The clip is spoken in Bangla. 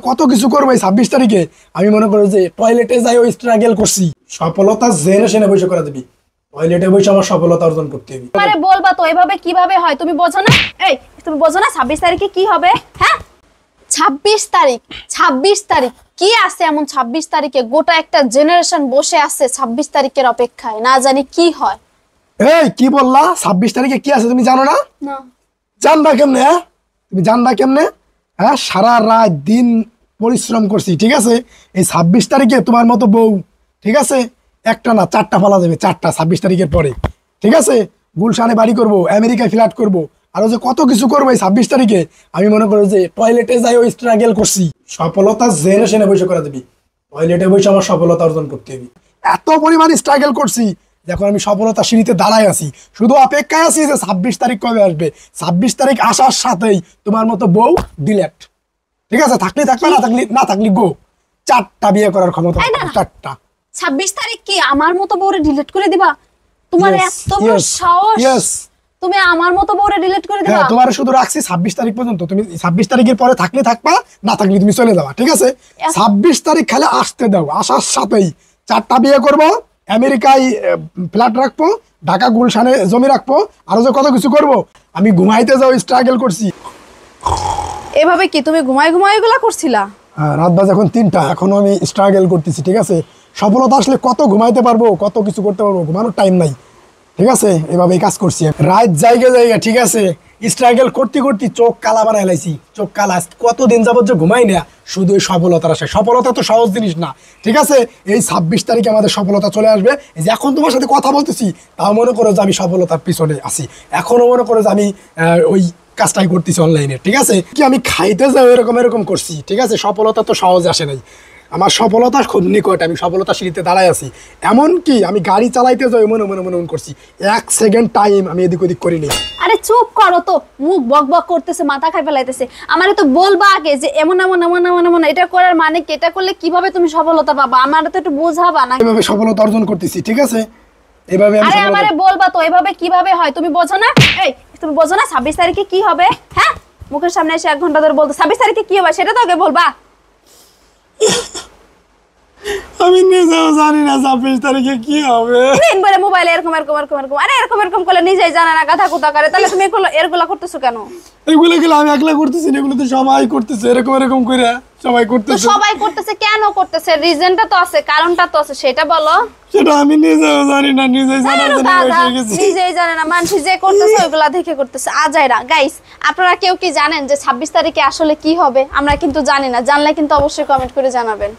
কত কিছু করবো এই 26 তারিখে। আমি মনে করি যে টয়লেটে যাই ওই স্ট্রাগল করছি, সফলতা জেনারেশনে বসে করে দিবি, টয়লেটে বসে আমার সফলতা অর্জন করতে হবে। আরে বলবা তো এভাবে কিভাবে হয়, তুমি বোঝো না? এই তুমি বোঝো না 26 তারিখে কি হবে? হ্যাঁ 26 তারিখ, 26 তারিখ কি আছে এমন? 26 তারিখে গোটা একটা জেনারেশন বসে আছে 26 তারিখের অপেক্ষায়, না জানি কি হয়। এই কি বললা? 26 তারিখে কি আছে তুমি জানো না? না জানবা কেমনে? হ্যাঁ তুমি জানবা কেমনে? হ্যাঁ সারা রাত দিন পরিশ্রম করছি, ঠিক আছে? এই 26 তারিখে তোমার মতো বউ, ঠিক আছে, একটা না 4টা পালা যাবে, 4টা 26 তারিখের পরে, ঠিক আছে? গুলশানে বাড়ি করব, আমেরিকায় ফ্ল্যাট করব, আরো যে কত কিছু করবো এই 26 তারিখে। আমি মনে করি যে টয়লেটে যাই ওই স্ট্রাগল করছি, সফলতা জেনারেশনে বসে করে দিবি, টয়লেটে বসে আমার সফলতা অর্জন করতে হবে। এত পরিমাণ স্ট্রাগল করছি, দেখো আমি সফলতা সিঁড়িতে দাঁড়ায় আছি, শুধু অপেক্ষায় আছি যে 26 তারিখ কবে আসবে। 26 তারিখ আসার সাথেই তোমার মতো বউ ডিলেট, ঠিক আছে? থাকলে থাকবে, না থাকলে গো। 4টা বিয়ে করার ক্ষমতা, 4টা। 26 তারিখ কি আমার মতো বউরে ডিলিট করে দিবা? তোমার এত বড় সাহস, ইয়েস তুমি আমার মতো বউরে ডিলিট করে দিবা? হ্যাঁ তোমার শুধু রাখছি 26 তারিখ পর্যন্ত, তুমি 26 তারিখের পরে থাকলে থাকবা, না থাকলে তুমি চলে যাবা, ঠিক আছে? 26 তারিখ খালি আসতে দাও, আসার সাথেই 4টা বিয়ে করবো, আমেরিকায় ফ্ল্যাট রাখবো, ঢাকা গুলশানে জমি রাখবো, আরো যে কত কিছু করবো। আমি ঘুমাইতে যাও স্ট্রাগল করছি। এভাবে কি তুমি ঘুমাই ঘুমাই এগুলা করছিলা? হ্যাঁ রাত বাজে এখন 3টা, এখনো আমি স্ট্রাগল করতেছি, ঠিক আছে? সফলতা আসলে কত ঘুমাইতে পারবো, কত কিছু করতে পারবো, ঘুমানোর টাইম নাই, ঠিক আছে? এভাবেই কাজ করছি রাত জায়গা, ঠিক আছে? স্ট্রাগল করতে করতে চোখ কালা বানাই লাইছি, চোখ কালা। কতদিন যাবত যে ঘুমাই না, শুধু এই সফলতার আশায়। সফলতা তো সহজ জিনিস না, ঠিক আছে? এই 26 তারিখে আমাদের সফলতা চলে আসবে। এই যে এখন তোমার সাথে কথা বলতেছি, তাও মনে করো যে আমি সফলতার পিছনে আছি, এখনো মনে করো যে আমি ওই কাজটাই করতেছি অনলাইনে, ঠিক আছে? কি আমি খাইতে যাও এরকম করছি, ঠিক আছে? সফলতা তো সহজে আসে নাই, আমার সফলতা খুব নিকট, আমি সফলতা সিঁড়িতে দাঁড়ায় আছি। এমনকি আমি গাড়ি চালাইতে যাই মনে করছি, 1 সেকেন্ড টাইম আমি এদিক ওদিক করিনি। আরে চুপ করো তো, মুখ বক বক করতেছে, মাথা খাই ফেলাইতেছে। আমারে তো বলবা আগে যে এমন এমন এমন এমন এমন এটা করার মানে কি, এটা করলে কিভাবে তুমি সফলতা পাবা, আমারে তো একটু বোঝাবা না? এভাবে সফলতা অর্জন করতেছি, ঠিক আছে? এভাবে আমি আরে আমারে বলবা তো এভাবে কিভাবে হয়, তুমি বোঝো না? এই তুমি বোঝো না 26 তারিখে কি হবে? হ্যাঁ মুখের সামনে এসে 1 ঘন্টা ধরে বলতে 26 তারিখে কি হবে সেটা তো আগে বলবা। আমি নিজেও জানি না 26 তারিখে কি হবে। দিন ভরে মোবাইলে এরকম আরে এরকম করলে নিজেই জানা না, গাধা কুতা করে। তাহলে তুমি এগুলো করতেছো কেন? এগুলো গেলে আমি একলা করতেছি না, এগুলো তো সবাই করতেছে, এরকম করে সবাই করতেছে। সবাই করতেছে, কেন করতেছে? রিজনটা তো আছে, কারণটা তো আছে, সেটা বলো। সেটা আমি নিজেও জানি না, নিজেই জানে না, মানুষ যে করতেছে ওইগুলা দেখে করতেছে। আজাইরা গাইস, আপনারা কেউ কি জানেন যে 26 তারিখে আসলে কি হবে? আমরা কিন্তু জানি না, জানলে কিন্তু অবশ্যই কমেন্ট করে জানাবেন।